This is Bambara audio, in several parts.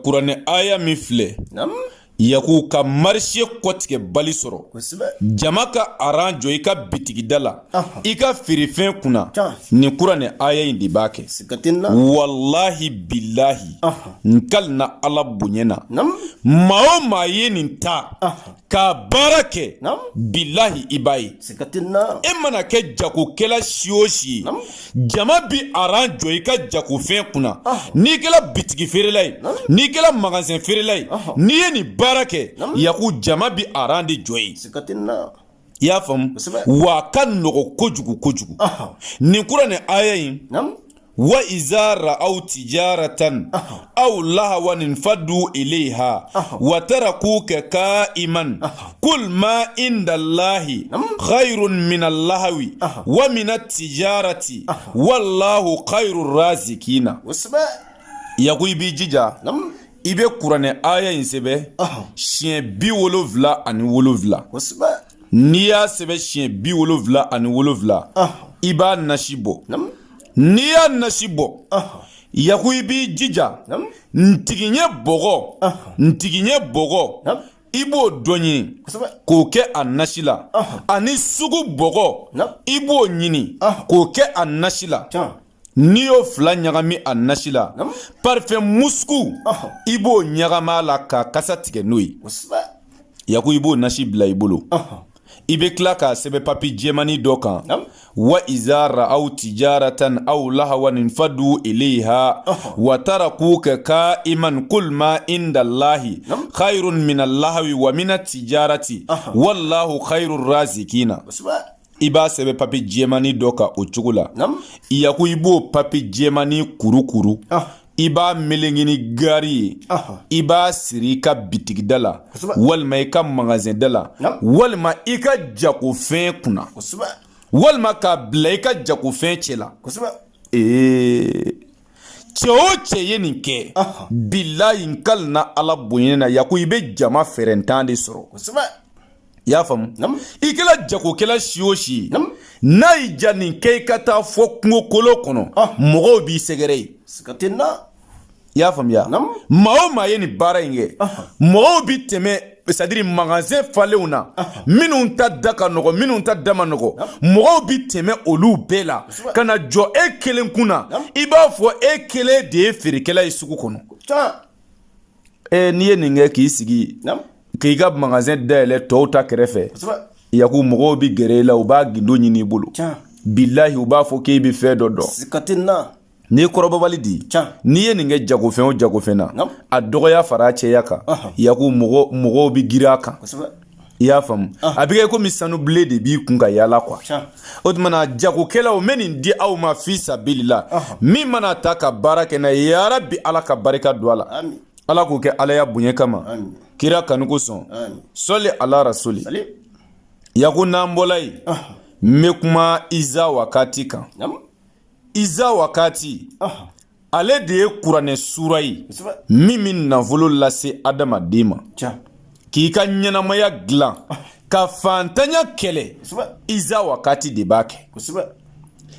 kuranɛ aya min filɛ yaku ka marshe kɔtigɛ bali sɔrɔ jama ka aran jɔ i ka bitigida la i ka feerefɛn kunna nin kuranɛ aya in de b'a kɛ wallahi billahi nkali na ala bonyɛna maa o maa ye nin ta ka baara kɛ billahi i b'a ye e mana kɛ jagokɛla si o si ye jama bi aran jɔ i ka jagofɛn kunna n'i kɛla bitigi feerela ye n'i kɛla magasin feerela ye n'i ye nin baara kɛ yaku jama bi aran de jɔ ye i y'a faamu wa ka nɔgɔ kojugu kojugu nin kuranɛ aya in wa iza ra'aw tijaratan aw lahawan infaddu ilayha wa tarakuka qa'iman qul ma inda allahi khairun min allahwi wa min at-tijarati wallahu khairur razikina yaku ibi jija ibe kuranɛ aya in sɛbɛ siɲɛ 77 n'i y'a sɛbɛ siɲɛ 77 i b'a nasi bɔ n'i y'a nasi bɔ yaku i b'i jija ntigiɲɛ bɔgɔ i b'o dɔ ɲini k'o kɛ a nasi la ani sugu bɔgɔ i b'o ɲini k'o kɛ a nasi la n'i y'o fila ɲagami a nasi la parfum musku i b'o ɲagama la ka kasa tigɛ n'o ye yaku i b'o nasi bila i bolo i bɛ tila k'a sɛbɛn papi jɛmani dɔ kan wa iza ra'aw tijaratan aw lahawan infaddu ilayha wa tarakuka qa'iman qul ma inda allahi khairun min allahwi wa min at-tijarati wallahu khairur razikina i b'a sɛbɛn papi jɛmani dɔ kan o cogo la yaku i b'o papi jɛmani kurukuru i b'a melengini gari ye i b'a siri i ka bitigida la walima i ka magasin da la walima i ka jagofɛn kunna walima k'a bila i ka jagofɛn cɛ la cɛ o cɛ ye nin kɛ billahi nkali na ala bonyana yaku i bɛ jama fɛrɛntan de sɔrɔ i y'a faamu i kɛla jagokɛla si o si n'a y'i ja nin kɛ i ka taa fɔ kungo kolo kɔnɔ mɔgɔw b'i sɛgɛrɛ ye i y'a faamuya maa o maa ye nin baara in kɛ mɔgɔw bi tɛmɛ c'est-à-dire magasin falenw na minnu ta da ka nɔgɔ minnu ta da ma nɔgɔ mɔgɔw bi tɛmɛ olu bɛɛ la ka na jɔ e kelen kunna i b'a fɔ e kelen de ye feerekɛla ye sugu kɔnɔ n'i ye nin kɛ k'i sigi k'i ka magasin dayɛlɛ tɔw ta kɛrɛfɛ yaku mɔgɔw bi gɛrɛ i la u b'a gindo ɲini i bolo billahi u b'a fɔ k'i bi fɛn dɔ dɔn n'i kɔrɔbabali di n'i ye nin kɛ jagofɛn o jagofɛn na a dɔgɔya fara cɛya kan yaku mɔgɔw bi girin a kan i y'a faamu a bɛ kɛ komi sanu bilen de b'i kun ka yaala quoi o tumana jagokɛlaw n bɛ nin di aw ma fi sabilila min mana ta ka baara kɛ n'a ye yarabi ala ka barika don a la ala k'o kɛ alaya bonya kama kira kanu kosɔn sɔli ala rasuli yaku n'an bɔla yen n bɛ kuma iza wakati kan iza wakati ale de ye kuranɛ sura ye min min nafolo lase adamaden ma k'i ka ɲɛnamaya dilan ka fantanya kɛlɛ iza wakati de b'a kɛ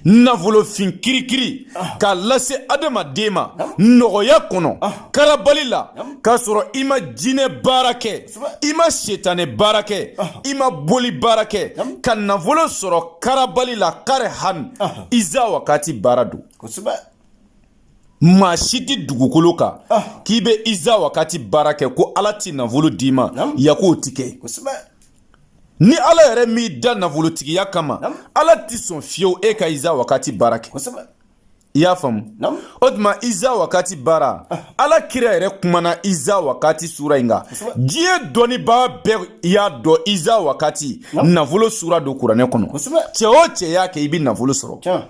nafolofin kirikiri k'a lase adamaden ma nɔgɔya kɔnɔ karabali la k'a sɔrɔ i ma jinɛ baara kɛ i ma setanɛ baara kɛ i ma boli baara kɛ ka nafolo sɔrɔ karabali la kare han iza wakati baara don maa si tɛ dugukolo kan k'i bɛ iza wakati baara kɛ ko ala tɛ nafolo d'i ma yaku tɛ kɛ ni ala yɛrɛ m'i da nafolotigiya kama ala tɛ sɔn fiyewu e ka iza wakati baara kɛ i y'a faamu o tuma iza wakati baara ala kira yɛrɛ kumana iza wakati sura in kan diɲɛ dɔnnibaa bɛɛ y'a dɔn iza wakati nafolo sura don kuranɛ kɔnɔ cɛ o cɛ y'a kɛ i bɛ nafolo sɔrɔ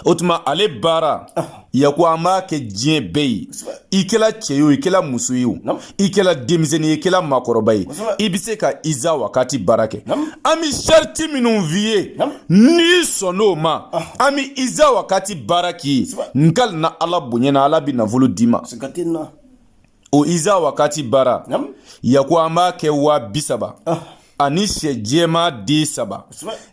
o tuma ale baara yaku an b'a kɛ diɲɛ bɛɛ ye i kɛla cɛ ye o i kɛla muso ye o i kɛla denmisɛnnin ye i kɛla maakɔrɔba ye i bɛ se ka iza wakati baara kɛ an bɛ sariti minnu f'i ye n'i sɔnn'o ma an bɛ iza wakati baara k'i ye nkali na ala bonyana ala bɛ nafolo d'i ma o iza wakati baara yaku an b'a kɛ 30,000 ani sɛ jɛma den 3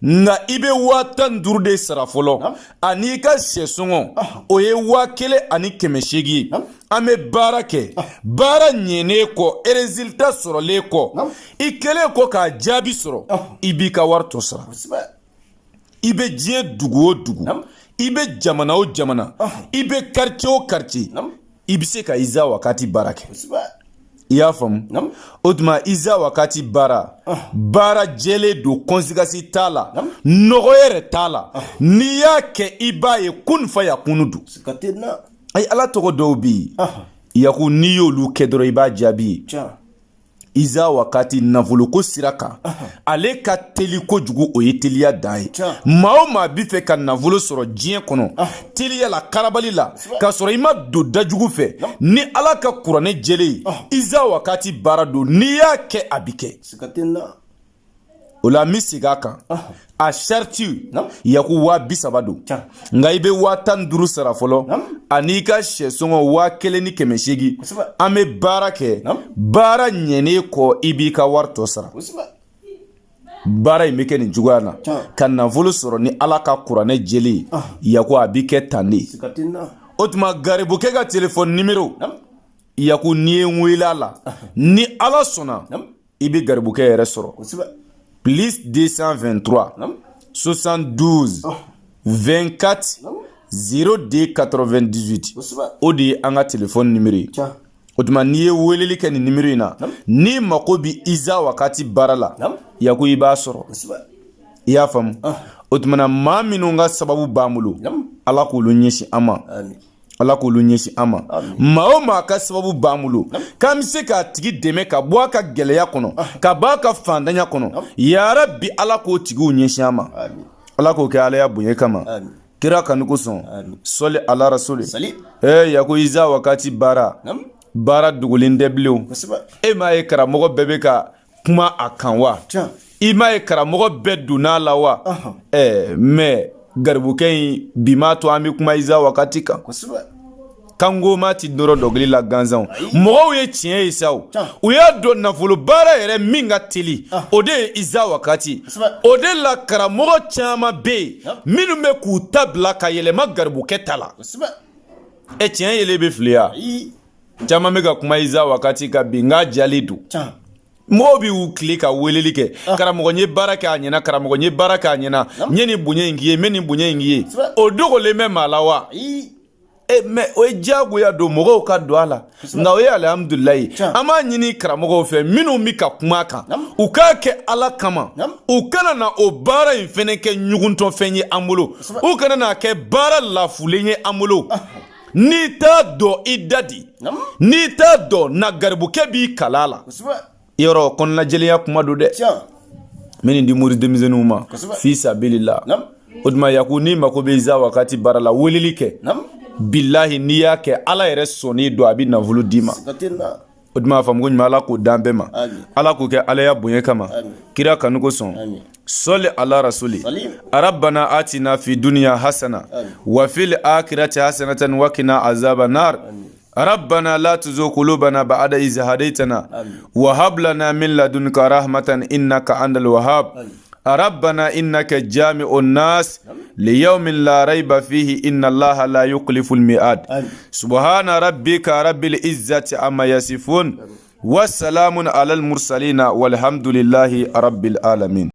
nga i bɛ 15 de sara fɔlɔ ani ka sɛ sɔngɔ o ye 1000 ani 800 an bɛ baara kɛ baara ɲɛnen kɔ résultat sɔrɔlen kɔ i kɛlen kɔ k'a jaabi sɔrɔ i b'i ka wari tɔ sara i bɛ diɲɛ dugu o dugu i bɛ jamana o jamana i bɛ quartier o quartier i bɛ se ka Iza Wakati baara kɛ i y'a faamu o tuma Iza Wakati baara baara jɛlen don conséquence t'a la nɔgɔ yɛrɛ t'a la n'i y'a kɛ i b'a ye kun fa yakunu don ayi ala tɔgɔ dɔw bɛ yen yaku n'i y'olu kɛ dɔrɔn i b'a jaabi Iza Wakati nafolo ko sira kan ale ka teli kojugu o ye teliya dan ye maa o maa bi fɛ ka nafolo sɔrɔ diɲɛ kɔnɔ teliya la karabali la ka sɔrɔ i ma don dajugu fɛ ni ala ka kuranɛ jɛlen Iza Wakati baara don n'i y'a kɛ a bi kɛ o la mi segin a kan a charti yaku 30 don nka i bɛ 15 sara fɔlɔ ani ka sɛ sɔngɔ 1800 an bɛ baara kɛ baara ɲɛnen kɔ i b'i ka wari tɔ sara baara in bɛ kɛ nin cogoya na ka nafolo sɔrɔ ni ala ka kuranɛ jɛlen yaku a bi kɛ tan de o tuma garibukɛ ka téléphone numéro yaku n'i ye n wele a la ni ala sɔnna i bɛ garibukɛ yɛrɛ sɔrɔ plus 223 72 24 02 98 o de ye an ka téléphone numéro ye o tuma n'i ye weleli kɛ nin numéro in na ni mako bi Iza Wakati baara la yaku i b'a sɔrɔ i y'a faamu o tuma na maa minnu ka sababu b'an bolo ala k'olu ɲɛsin an ma ala k'olu ɲɛsin an ma maa o maa ka sababu b'an bolo k'an bɛ se k'a tigi dɛmɛ ka bɔ a ka gɛlɛya kɔnɔ ka bɔ a ka fantanya kɔnɔ yarabi ala k'o tigiw ɲɛsin an ma ala k'o kɛ ala ya bonya kama kira kanu kosɔn sɔli ala rasuli yaku Iza Wakati baara dogolen tɛ bilen e m'a ye karamɔgɔ bɛɛ bɛ ka kuma a kan wa i m'a ye karamɔgɔ bɛɛ donna la wa mais garibukɛ in bi m'a to an bɛ kuma Iza Wakati kan kango ma ti nɔrɔ dɔgɔli la gansanw mɔgɔw ye tiɲɛ ye sa u y'a dɔn nafolo baara yɛrɛ min ka teli o de ye Iza Wakati o de la karamɔgɔ caman bɛ yen minnu bɛ k'u ta bila ka yɛlɛma garibukɛ ta la tiɲɛ yelen bɛ fili ya caman bɛ ka kuma Iza Wakati kan bi n k'a jalen don mɔgɔw bɛ y'u tile ka weleli kɛ karamɔgɔ n ye baara kɛ a ɲɛna karamɔgɔ n ye baara kɛ a ɲɛna n ye nin bonya in k'i ye n bɛ nin bonya in k'i ye o dogolen bɛ maa la wa mais o ye diyagoya don mɔgɔw ka don a la nka o ye alhamdulilayi an b'a ɲini karamɔgɔw fɛ minnu bɛ ka kuma a kan u k'a kɛ ala kama u kana na o baara in fɛnɛ kɛ ɲuguntɔfɛn ye an bolo u kana na kɛ baara lafulen ye an bolo n'i t'a dɔn i dadi n'i t'a dɔn na garibukɛ b'i kala la yɔrɔ kɔnɔnajɛlenya kuma don dɛ n bɛ nin di mori denmisɛnninw ma fi sabilila o tuma yaku ni mako bɛ Iza Wakati baara la weleli kɛ bilahi n'i y'a kɛ ala yɛrɛ sɔnni don a bɛ nafolo d'i ma o tuma a faamu ko ɲuman ala k'o d'an bɛɛ ma ala k'o kɛ ala ya bonya kama kira kanu kosɔn sɔli ala rasuli rabbana atina fi dunya hasana wa fil akhirati hasanatan wa qina azaban nar ربنا لا تزغ قلوبنا بعد إذ هديتنا وهب لنا من لدنك رحمة إنك أنت الوهاب ربنا إنك جامع الناس ليوم لا ريب فيه إن الله لا يخلف الميعاد سبحان ربك رب العزة عما يصفون والسلام على المرسلين والحمد لله رب العالمين.